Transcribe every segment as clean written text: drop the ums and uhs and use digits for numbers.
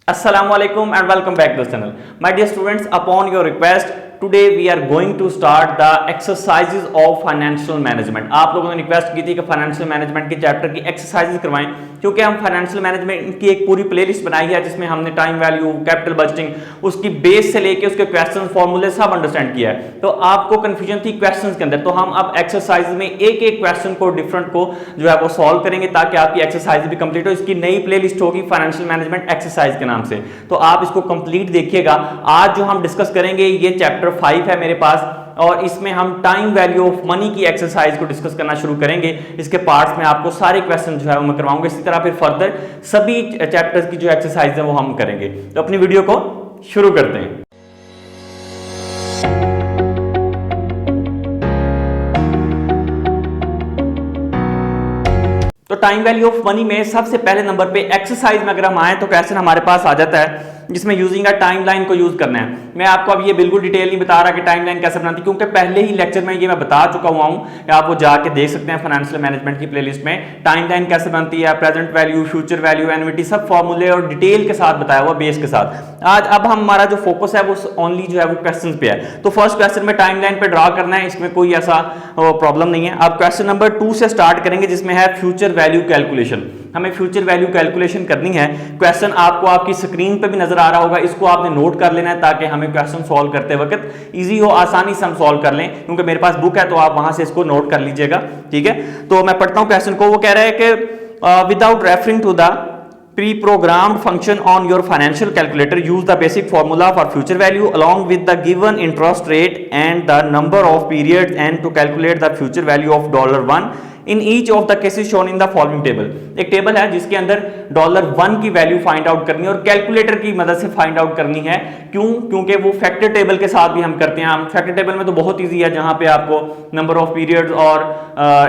Assalamualaikum and welcome back to the channel. My dear students, upon your request, today we are going to start the exercises of financial management. आप लोगों ने request की थी कि financial management के chapter की exercises करवाएं, क्योंकि हम फाइनेंशियल मैनेजमेंट की एक पूरी प्लेलिस्ट बनाई है जिसमें हमने टाइम वैल्यू, कैपिटल बजटिंग, उसकी बेस से लेके उसके क्वेश्चन फॉर्मूले सब अंडरस्टैंड किया है। तो आपको कंफ्यूजन थी क्वेश्चंस के अंदर, तो हम अब एक्सरसाइज में एक एक क्वेश्चन को डिफरेंट को जो है वो सॉल्व करेंगे ताकि आपकी एक्सरसाइज भी कंप्लीट हो। इसकी नई प्लेलिस्ट होगी फाइनेंशियल मैनेजमेंट एक्सरसाइज के नाम से, तो आप इसको कंप्लीट देखिएगा। आज जो हम डिस्कस करेंगे ये चैप्टर 5 है मेरे पास, और इसमें हम टाइम वैल्यू ऑफ मनी की एक्सरसाइज को डिस्कस करना शुरू करेंगे। इसके पार्ट्स में आपको सारे क्वेश्चन जो है वो मैं करवाऊंगा। इसी तरह फिर फर्दर सभी चैप्टर्स की जो एक्सरसाइज है वो हम करेंगे। तो अपनी वीडियो को शुरू करते हैं। तो टाइम वैल्यू ऑफ मनी में सबसे पहले नंबर पे एक्सरसाइज में अगर हम आए तो क्वेश्चन हमारे पास आ जाता है जिसमें यूजिंग अ टाइमलाइन को यूज करना है। मैं आपको अब ये बिल्कुल डिटेल नहीं बता रहा कि टाइमलाइन कैसे बनाती, क्योंकि पहले ही लेक्चर में ये मैं बता चुका हुआ हूं। आप वो जाके देख सकते हैं फाइनेंशियल मैनेजमेंट की प्लेलिस्ट में टाइमलाइन कैसे बनती है, present value, future value, annuity, सब फॉर्मूले और डिटेल के साथ बताया हुआ बेस के साथ। आज अब हमारा जो फोकस है वो ओनली जो है वो क्वेश्चन पे है। तो फर्स्ट क्वेश्चन में टाइमलाइन पे ड्रॉ करना है, इसमें कोई ऐसा प्रॉब्लम नहीं है। अब क्वेश्चन नंबर 2 से स्टार्ट करेंगे जिसमें है फ्यूचर वैल्यू कैलकुलेशन। हमें फ्यूचर वैल्यू कैलकुलेशन करनी है। क्वेश्चन आपको आपकी स्क्रीन पे भी नजर आ रहा होगा, इसको आपने नोट कर लेना है ताकि हमें क्वेश्चन सॉल्व करते वक्त इजी हो, आसानी से हम सॉल्व कर लें। क्योंकि मेरे पास बुक है तो आप वहां से इसको नोट कर लीजिएगा, ठीक है। तो मैं पढ़ता हूं क्वेश्चन को। वो कह रहा है कि without referring to the pre-programmed function on your financial calculator, use the basic formula for future value along with the given interest rate and the number of periods and to calculate the future value of $1 in each of the cases shown in the following table। एक table है जिसके अंदर $1 की value find out करनी है और calculator की मदद से फाइंड आउट करनी है। क्यों? क्योंकि वो फैक्टर टेबल के साथ भी हम करते हैं। हम फैक्टर टेबल में तो बहुत इजी है, जहां पे आपको नंबर ऑफ पीरियड्स और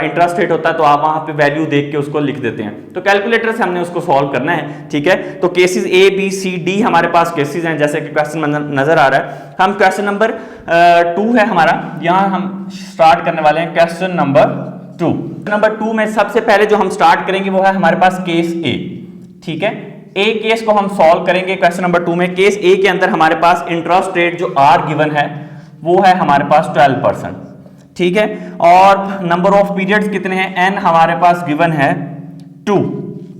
इंटरेस्ट रेट होता है तो आप वहां पे वैल्यू देख के उसको लिख देते हैं। तो कैलकुलेटर से हमने उसको सॉल्व करना है, ठीक है। तो cases A, B, C, D हमारे पास केसेस हैं जैसे कि क्वेश्चन नजर आ रहा है। हम क्वेश्चन नंबर 2 है हमारा, यहां हम स्टार्ट करने वाले हैं क्वेश्चन नंबर 2। नंबर 2 में सबसे पहले जो हम स्टार्ट करेंगे वो है हमारे पास केस A, ठीक है। ए केस को हम सॉल्व करेंगे क्वेश्चन नंबर 2 में। केस A के अंदर हमारे पास इंटरेस्ट रेट जो R गिवन है वो है हमारे पास 12%, ठीक है। और नंबर ऑफ पीरियड्स कितने हैं? N हमारे पास गिवन है 2,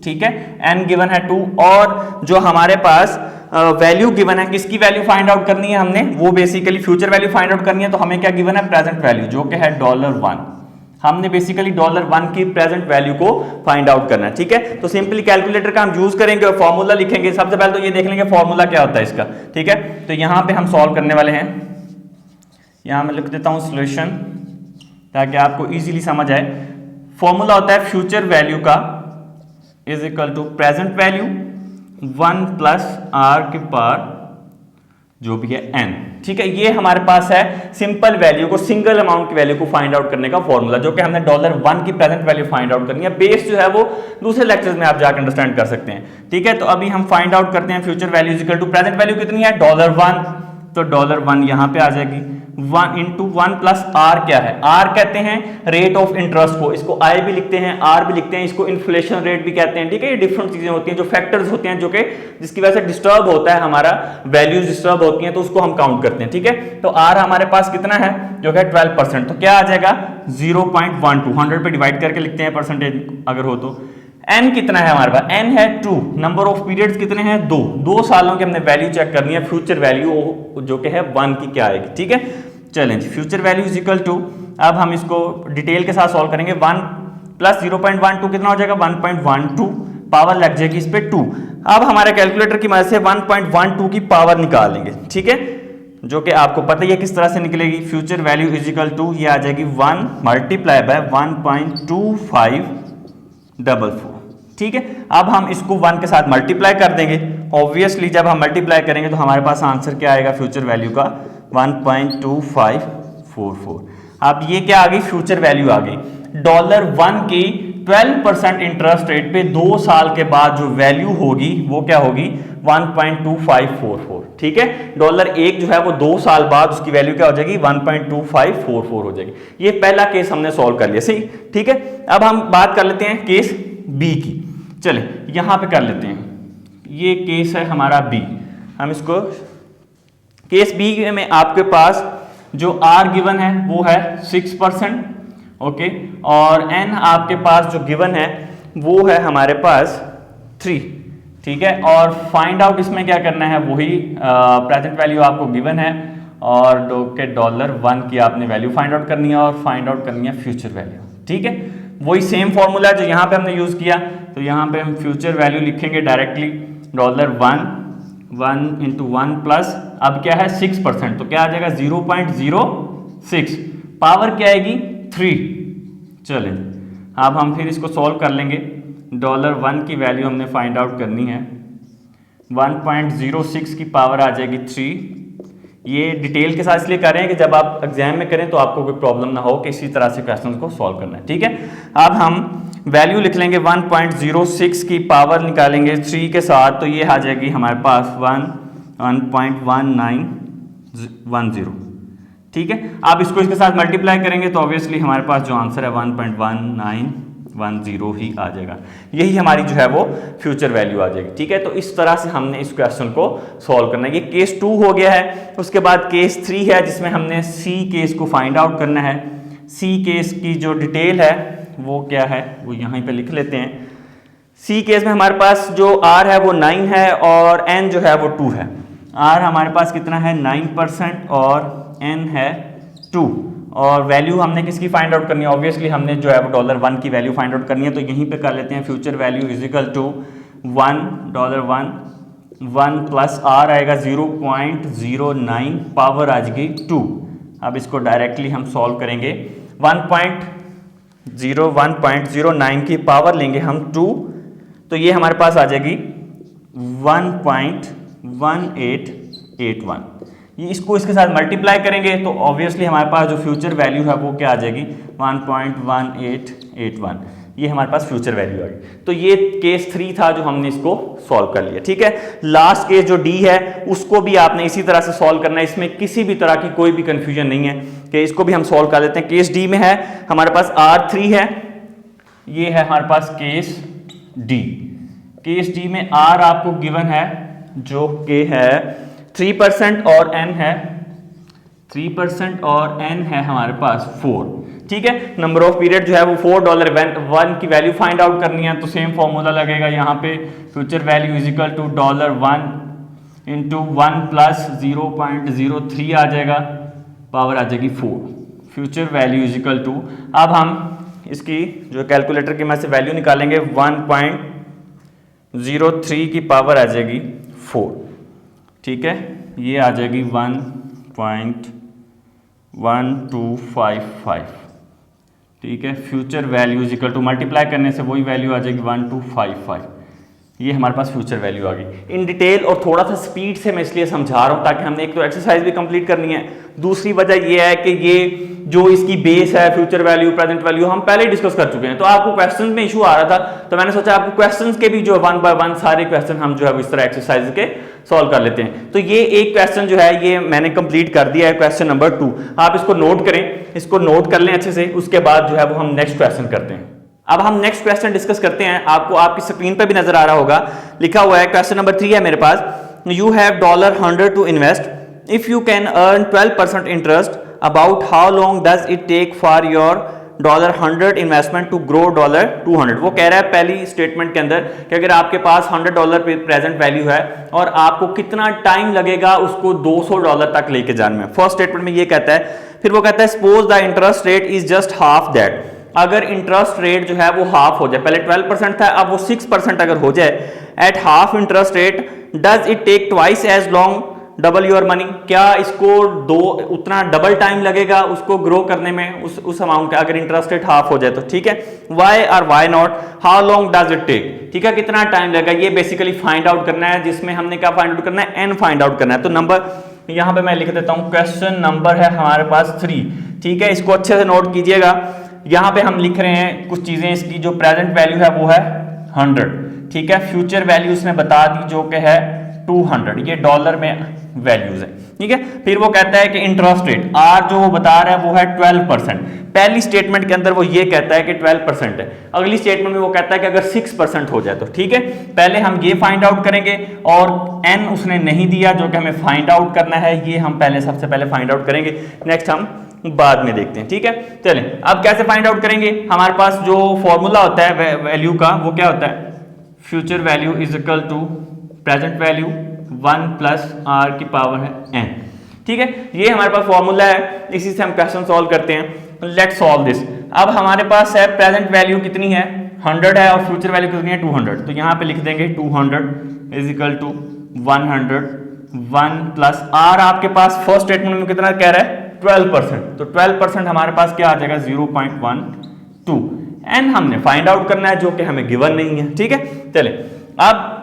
ठीक है। N गिवन है 2, और जो हमारे पास वैल्यू गिवन है, किसकी वैल्यू फाइंड आउट करनी है हमने? वो basically future value find out करनी है। तो हमें क्या गिवन है? प्रेजेंट वैल्यू, जो कि है $1। हमने बेसिकली $1 की प्रेजेंट वैल्यू को फाइंड आउट करना है, ठीक है। तो सिंपली कैलकुलेटर का हम यूज करेंगे और फॉर्मूला लिखेंगे। सबसे पहले तो ये देख लेंगे फॉर्मूला क्या होता है इसका, ठीक है। तो यहां पे हम सॉल्व करने वाले हैं। यहां मैं लिख देता हूं सॉल्यूशन ताकि आपको इजीली समझ आए। फॉर्मूला होता है फ्यूचर वैल्यू का is equal to present value 1 plus R की पावर जो भी है N, ठीक है। ये हमारे पास है सिंपल वैल्यू को, सिंगल अमाउंट की वैल्यू को फाइंड आउट करने का फॉर्मूला, जो कि हमने $1 की प्रेजेंट वैल्यू फाइंड आउट करनी है। बेस जो है वो दूसरे लेक्चर्स में आप जाकर अंडरस्टैंड कर सकते हैं, ठीक है। तो अभी हम फाइंड आउट करते हैं future value is equal to present value कितनी है? $1। तो $1 यहां पे आ जाएगी। 1 इंटू 1 प्लस R क्या है? R कहते हैं रेट ऑफ इंटरेस्ट को, इसको I भी लिखते हैं, R भी लिखते हैं, इसको इन्फ्लेशन रेट भी कहते हैं, ठीक है। ये डिफरेंट चीजें होती हैं, जो फैक्टर्स होते हैं जो कि जिसकी वजह से डिस्टर्ब होता है हमारा, वैल्यूज डिस्टर्ब होती हैं तो उसको हम काउंट करते हैं, ठीक है। तो R हमारे पास कितना है? जो है 12%। तो क्या आ जाएगा? 0.12, 100 पे डिवाइड करके लिखते हैं परसेंटेज अगर हो तो। N कितना है हमारे पास? N है 2। नंबर ऑफ पीरियड्स कितने हैं? 2 सालों की हमने वैल्यू चेक करनी है। फ्यूचर वैल्यू जो कि है 1 की क्या आएगी, ठीक है। चलें जी, future value is equal to, अब हम इसको डिटेल के साथ सॉल्व करेंगे। 1 प्लस 0.12 कितना हो जाएगा? 1.12, पावर लग जाएगी इस पे 2। अब हमारे कैलकुलेटर की मदद से 1.12 की पावर निकालेंगे, ठीक है, जो कि आपको पता ही है किस तरह से निकलेगी। Future value is equal to ये आ जाएगी 1 मल्टीप्लाई बाय 1.2544, ठीक है। अब हम इसको 1 के साथ मल्टीप्लाई कर देंगे। ऑब्वियसली जब हम मल्टीप्लाई करेंगे तो हमारे पास आंसर क्या आएगा फ्यूचर वैल्यू का? 1.2544। अब ये क्या आ गई? फ्यूचर वैल्यू आ गई। $1 की 12% इंटरेस्ट रेट पे 2 साल के बाद जो वैल्यू होगी वो क्या होगी? 1.2544, ठीक है। $1 जो है वो 2 साल बाद उसकी वैल्यू क्या हो जाएगी? 1.2544 हो जाएगी। ये पहला केस हमने सॉल्व कर लिया, सही, ठीक है। अब हम बात कर लेते हैं केस B की। चले यहां पे कर लेते हैं। ये केस है हमारा बी। हम इसको केस बी में आपके पास जो आर गिवन है वो है 6%, ओके, और एन आपके पास जो गिवन है वो है हमारे पास 3, ठीक है। और फाइंड आउट इसमें क्या करना है, वही प्रेजेंट वैल्यू आपको गिवन है और $1 की आपने वैल्यू फाइंड आउट करनी है और फाइंड आउट करनी है फ्यूचर वैल्यू, ठीक है। वही सेम फॉर्मूला जो यहाँ पे हमने यूज किया, तो यहाँ पे हम फ्यूचर वैल्यू लिखेंगे डायरेक्टली $1 इंटू 1 प्लस अब क्या है 6%, तो क्या आ जाएगा 0.06, पावर क्या आएगी 3। चलें अब हम फिर इसको सॉल्व कर लेंगे। $1 की वैल्यू हमने फाइंड आउट करनी है, 1.06 की पावर आ जाएगी 3। ये डिटेल के साथ इसलिए कर रहे हैं कि जब आप एग्जाम में करें तो आपको कोई प्रॉब्लम ना हो कि इसी तरह से क्वेश्चन को सॉल्व करना है, ठीक है। अब हम वैल्यू लिख लेंगे 1.06 की पावर निकालेंगे 3 के साथ, तो ये आ जाएगी हमारे पास 1.1910, ठीक है। आप इसको इसके साथ मल्टीप्लाई करेंगे तो ऑब्वियसली हमारे पास जो आंसर है 1.1910 ही आ जाएगा। यही हमारी जो है वो फ्यूचर वैल्यू आ जाएगी, ठीक है। तो इस तरह से हमने इस क्वेश्चन को सॉल्व करना है। ये केस 2 हो गया है। उसके बाद केस 3 है जिसमें हमने सी केस को फाइंड आउट करना है। सी केस की जो डिटेल है वो क्या है, वो यहीं पे लिख लेते हैं। सी केस में हमारे पास जो आर है वो 9 है और एन जो है वो 2 है। आर हमारे पास कितना है 9% और एन है 2, और वैल्यू हमने किसकी फाइंड आउट करनी है, ऑब्वियसली हमने जो है वो $1 की वैल्यू फाइंड आउट करनी है। तो यहीं पे कर लेते हैं future value is equal to $1 plus R आएगा 0.09, पावर आ जाएगी 2। अब इसको डायरेक्टली हम सॉल्व करेंगे। 1.09 की पावर लेंगे हम 2, तो ये हमारे पास आ जाएगी 1.1881। ये इसको इसके साथ मल्टीप्लाई करेंगे तो ऑब्वियसली हमारे पास जो फ्यूचर वैल्यू है वो क्या आ जाएगी 1.1881। ये हमारे पास फ्यूचर वैल्यू आ गई। तो ये केस 3 था जो हमने इसको सॉल्व कर लिया, ठीक है। लास्ट केस जो डी है उसको भी आपने इसी तरह से सॉल्व करना है। इसमें किसी भी तरह की कोई भी कंफ्यूजन नहीं है कि इसको भी हम सॉल्व कर लेते हैं। केस डी में है हमारे पास R3 है, ये है हमारे पास केस डी। केस डी में R आपको गिवन है जो कि है 3% और n है 3% और n है हमारे पास 4, ठीक है। नंबर ऑफ पीरियड जो है वो $4 की वैल्यू फाइंड आउट करनी है, तो सेम फॉर्मूला लगेगा यहाँ पे। Future value is equal to $1 into 1 plus 0.03 आ जाएगा, पावर आ जाएगी 4। Future value is equal to, अब हम इसकी जो कैलकुलेटर की मदद से वैल्यू निकालेंगे 1.03 की पावर आ जाएगी 4, ठीक है। ये आ जाएगी 1.1255, ठीक है। Future value is equal to multiply करने से वही वैल्यू आ जाएगी 1255। ये हमारे पास फ्यूचर वैल्यू आ गई। इन डिटेल और थोड़ा सा स्पीड से मैं इसलिए समझा रहा हूँ ताकि हमने एक तो एक्सरसाइज भी कंप्लीट करनी है, दूसरी वजह ये है कि ये जो इसकी बेस है फ्यूचर वैल्यू प्रेजेंट वैल्यू हम पहले ही डिस्कस कर चुके हैं। तो आपको क्वेश्चंस में इशू आ रहा था, तो मैंने सोचा आपको क्वेश्चंस के भी जो 1 बाय 1 सारे क्वेश्चन हम जो है इस तरह एक्सरसाइज के सॉल्व कर लेते हैं। तो ये एक क्वेश्चन जो है ये मैंने कंप्लीट कर दिया है, क्वेश्चन नंबर 2। आप इसको नोट करें, इसको नोट कर लें अच्छे से, उसके बाद जो है वो हम नेक्स्ट क्वेश्चन करते हैं। अब हम नेक्स्ट क्वेश्चन डिस्कस करते हैं। आपको आपकी स्क्रीन पे भी नजर आ रहा होगा, लिखा हुआ है क्वेश्चन नंबर 3 है मेरे पास। You have $100 to invest, if you can earn 12% interest, about how long does it take for your $100 investment to grow $200। वो कह रहा है पहली स्टेटमेंट के अंदर कि अगर आपके पास $100 प्रेजेंट वैल्यू है और आपको कितना टाइम लगेगा उसको $200 तक लेके जाने में। फर्स्ट स्टेटमेंट में ये कहता है। फिर वो कहता है suppose the interest rate is just half that, अगर इंटरेस्ट रेट जो है वो हाफ हो जाए, पहले 12% था अब वो 6% अगर हो जाए, at half interest rate does it take twice as long double your money, क्या इसको उतना डबल टाइम लगेगा उसको ग्रो करने में उस अमाउंट का, अगर इंटरेस्ट रेट हाफ हो जाए तो, ठीक है। वाई और why not, how long does it take, ठीक है, कितना टाइम लगेगा, ये बेसिकली फाइंड आउट करना है, जिसमें हमने क्या फाइंड आउट करना है, एन फाइंड आउट करना है। तो नंबर यहां पे मैं लिख देता हूं, क्वेश्चन नंबर है हमारे पास 3, ठीक है। इसको अच्छे से नोट कीजिएगा। यहां पे हम लिख रहे हैं कुछ चीजें, इसकी जो प्रेजेंट वैल्यू है वो है 100, ठीक है। फ्यूचर वैल्यू उसने बता दी जो कि है 200, ये डॉलर में वैल्यूज है, ठीक है। फिर वो कहता है कि इंटरेस्ट रेट आर जो वो बता रहा है वो है 12%। पहली स्टेटमेंट के अंदर वो ये कहता है कि 12% है, अगली स्टेटमेंट में वो कहता है कि अगर 6% हो जाए तो, ठीक है। पहले हम ये फाइंड आउट करेंगे और एन उसने नहीं दिया जो कि हमें फाइंड आउट करना है, ये हम पहले सबसे पहले फाइंड आउट करेंगे, नेक्स्ट हम बाद में देखते हैं, ठीक है। चलें अब कैसे फाइंड आउट करेंगे, हमारे पास जो फॉर्मूला होता है वैल्यू का वो क्या होता है, future value is equal to present value 1 plus R की पावर है n, ठीक है। ये हमारे पास फॉर्मूला है, इसी से हम क्वेश्चन सॉल्व करते हैं। Let's solve this. अब हमारे पास है प्रेजेंट वैल्यू कितनी है 100 है और फ्यूचर वैल्यू कितनी है 200, तो यहाँ पे लिख देंगे 200 is equal to 100, 1 plus R आपके पास फर्स्ट स्टेटमेंट में कितना कह रहा है 12%, तो 12% हमारे पास क्या आ जाएगा 0.12। एन हमने फाइंड आउट करना है जो कि हमें गिवन नहीं है, ठीक है। चले अब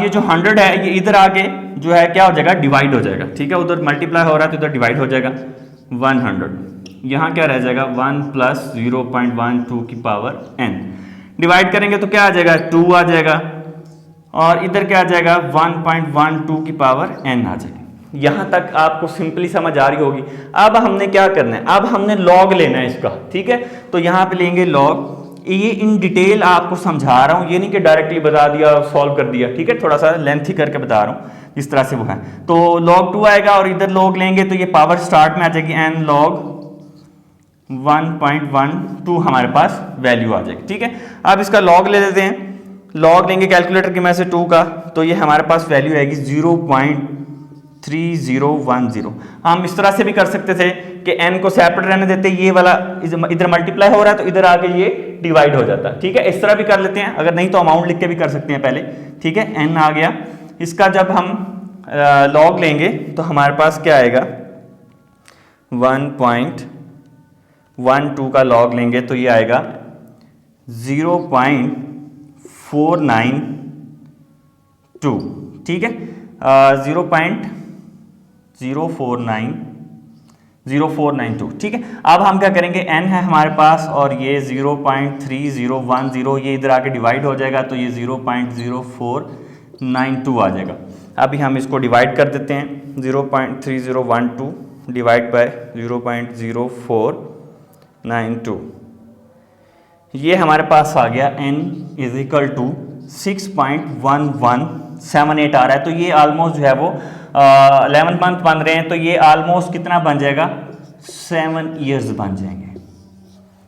ये जो 100 है ये इधर आके जो है क्या हो जाएगा डिवाइड हो जाएगा, ठीक है। उधर मल्टीप्लाई हो रहा है तो इधर डिवाइड हो जाएगा 100, यहाँ क्या रह जाएगा 1 प्लस 0.12 की पावर n, डिवाइड करेंगे तो क्या आ जाएगा 2 आ जाएगा और इधर क्या आ जाएगा 1.12 की पावर n आ जाएगी। यहां तक आपको सिंपली समझ आ रही होगी। अब हमने क्या करना है, अब हमने लॉग लेना है इसका, ठीक है। तो यहां पे लेंगे लॉग, ये इन डिटेल आपको समझा रहा हूं, ये नहीं कि डायरेक्टली बता दिया और सॉल्व कर दिया, ठीक है। थोड़ा सा लेंथी करके बता रहा हूं जिस तरह से वो है। तो log 2 आएगा और इधर log लेंगे तो ये पावर स्टार्ट में आ जाएगी n log 1.12 हमारे पास वैल्यू आ जाएगी, ठीक है। अब इसका log ले लेते हैं, log लेंगे कैलकुलेटर की में से 2 का, तो ये हमारे पास वैल्यू आएगी 0.3010। हम इस तरह से भी कर सकते थे कि n को सेपरेट रहने देते, ये वाला इधर मल्टीप्लाई हो रहा है तो इधर आके ये डिवाइड हो जाता है, ठीक है। इस तरह भी कर लेते हैं, अगर नहीं तो अमाउंट लिख के भी कर सकते हैं पहले, ठीक है। n आ गया, इसका जब हम log लेंगे तो हमारे पास क्या आएगा 1.12 का log लेंगे तो ये आएगा 0.492, ठीक है। 0.0492, ठीक है। अब हम क्या करेंगे, n है हमारे पास और ये 0.3010, ये इधर आके डिवाइड हो जाएगा तो ये 0.0492 आ जाएगा। अभी हम इसको डिवाइड कर देते हैं, 0.3012 डिवाइड बाय 0.0492, ये हमारे पास आ गया n इज इक्वल टू 6.1178 आ रहा है। तो ये ऑलमोस्ट जो है वो 11 मंथ बन रहे हैं, तो ये ऑलमोस्ट कितना बन जाएगा 7 ईयर्स बन जाएंगे।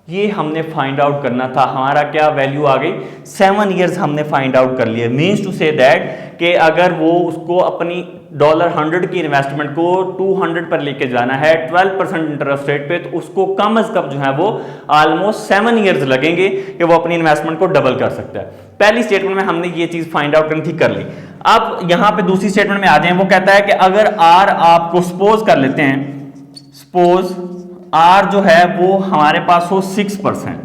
ये हमने फाइंड आउट करना था, हमारा क्या वैल्यू आ गई 7 ईयर्स हमने फाइंड आउट कर लिया। मीन्स टू से दैट कि अगर वो उसको अपनी $100 की इन्वेस्टमेंट को 200 पर लेके जाना है 12% इंटरेस्ट रेट पे, तो उसको कम अज कम जो है वो ऑलमोस्ट 7 ईयर्स लगेंगे कि वो अपनी इन्वेस्टमेंट को डबल कर सकता है। पहली स्टेटमेंट में हमने ये चीज फाइंड आउट करनी थी, कर ली। अब यहां पे दूसरी स्टेटमेंट में आ जाए, वो कहता है कि अगर आर आपको सपोज कर लेते हैं, सपोज आर जो है वो हमारे पास हो 6%,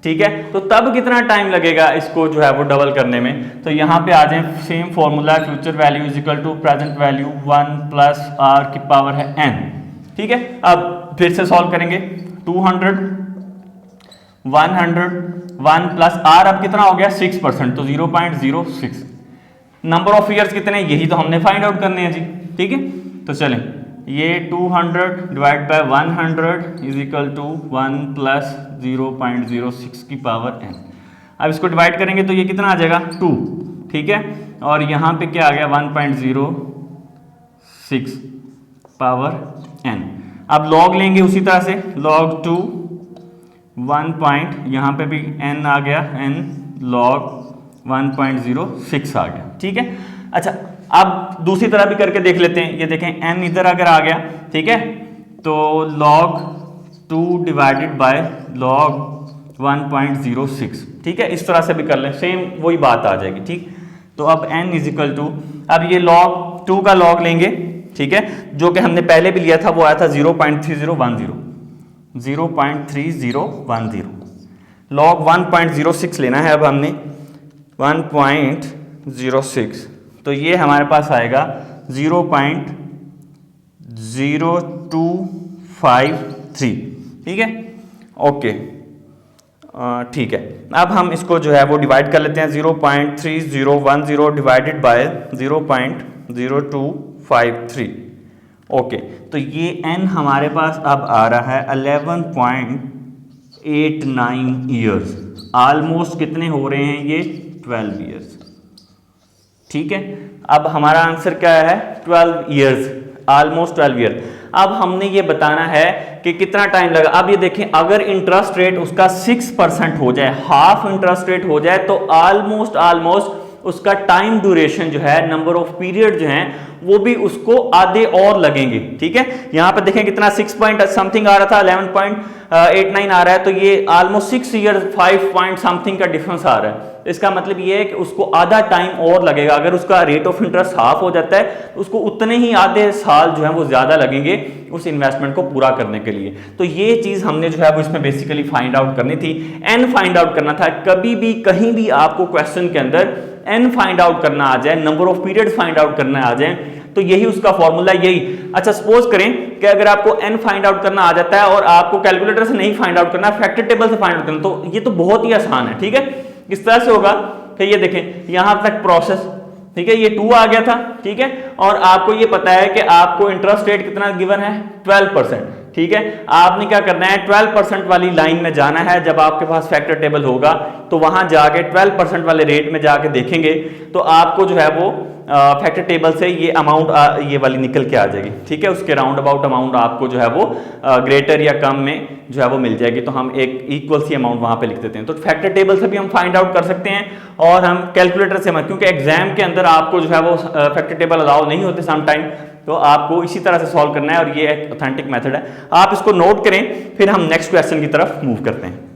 ठीक है। तो तब कितना टाइम लगेगा इसको जो है वो डबल करने में, तो यहां पे आ जाए same formula, future value is equal to present value 1 plus R की पावर है n, ठीक है। अब फिर से सॉल्व करेंगे, 200 100 1 प्लस आर अब कितना हो गया 6%, तो 0.06। नंबर ऑफ ईयर्स कितने, यही तो हमने फाइंड आउट करने हैं जी, ठीक है। तो चलें, ये 200 divide by 100 is equal to 1 plus 0.06 की पावर n। अब इसको डिवाइड करेंगे तो ये कितना आ जाएगा 2, ठीक है। और यहाँ पे क्या आ गया 1.06 पावर n। अब log लेंगे उसी तरह से, log 2 1 यहाँ पे भी n आ गया, n log 1.06 आ गया, ठीक है। अच्छा, अब दूसरी तरह भी करके देख लेते हैं, ये देखें n इधर अगर आ गया, ठीक है, तो log 2 डिवाइडेड बाय log 1.06, ठीक है। इस तरह से भी कर लें, सेम वही बात आ जाएगी, ठीक। तो अब n इज इक्वल टू, अब ये log 2 का log लेंगे, ठीक है, जो कि हमने पहले भी लिया था, वो आया था 0.3010, 0.3010। log 1.06 लेना है अब हमने 1.06, तो ये हमारे पास आएगा 0.0253, ठीक है, ओके, ठीक है। अब हम इसको जो है वो डिवाइड कर लेते हैं, 0.3010 डिवाइडेड बाय 0.0253, 0.0253। ओके, तो ये n हमारे पास अब आ रहा है 11.89 ईयर्स। ऑलमोस्ट कितने हो रहे हैं ये? 12 ईयर्स। ठीक है, अब हमारा आंसर क्या है? 12 ईयर्स, ऑलमोस्ट 12 ईयर। अब हमने ये बताना है कि कितना टाइम लगा। अब ये देखें, अगर इंटरेस्ट रेट उसका 6% हो जाए, हाफ इंटरेस्ट रेट हो जाए, तो ऑलमोस्ट उसका टाइम ड्यूरेशन जो है, नंबर ऑफ पीरियड जो हैं, वो भी उसको आधे और लगेंगे। ठीक है, यहां पर देखें कितना 6 पॉइंट समथिंग आ रहा था, 11.89 आ रहा है, तो ये ऑलमोस्ट 6 ईयर 5 पॉइंट समथिंग का डिफरेंस आ रहा है। इसका मतलब ये है कि उसको आधा टाइम और लगेगा। अगर उसका रेट ऑफ इंटरेस्ट हाफ हो जाता है तो उसको उतने ही आधे साल जो है वो ज्यादा लगेंगे उस इन्वेस्टमेंट को पूरा करने के लिए। तो ये चीज हमने जो है वो इसमें बेसिकली फाइंड आउट करनी थी, एन फाइंड आउट करना था। कभी भी कहीं भी आपको क्वेश्चन के अंदर एन फाइंड आउट करना आ जाए, number of period find out करना आ जाए, तो यही उसका फॉर्मूला, यही। अच्छा, सपोज करें कि अगर आपको एन फाइंड आउट करना आ जाता है और आपको कैलकुलेटर से नहीं फाइंड आउट करना, फैक्टर टेबल से फाइंड आउट करना, तो ये तो बहुत ही आसान है। ठीक है, किस तरह से होगा कि ये देखें यहां तक प्रोसेस, ठीक है, ये 2 आ गया था। ठीक है, और आपको ये पता है कि आपको इंटरेस्ट रेट कितना गिवन है? 12%। ठीक है, आपने क्या करना है? 12% वाली लाइन में जाना है। जब आपके पास फैक्टर टेबल होगा तो वहां जाके 12% वाले रेट में जाके देखेंगे तो आपको जो है वो फैक्टर टेबल से ये अमाउंट ये वाली निकल के आ जाएगी। ठीक है, उसके राउंड अबाउट अमाउंट आपको जो है वो ग्रेटर या कम में जो है वो मिल जाएगी। तो हम एक इक्वल सी अमाउंट वहां पे लिख देते हैं। तो फैक्टर टेबल से भी हम फाइंड आउट कर सकते हैं और हम कैलकुलेटर से, क्योंकि एग्जाम के अंदर आपको जो है वो फैक्टर टेबल अलाउ नहीं होते सम टाइम, तो आपको इसी तरह से सॉल्व करना है और ये एक ऑथेंटिक मेथड है। आप इसको नोट करें, फिर हम नेक्स्ट क्वेश्चन की तरफ मूव करते हैं।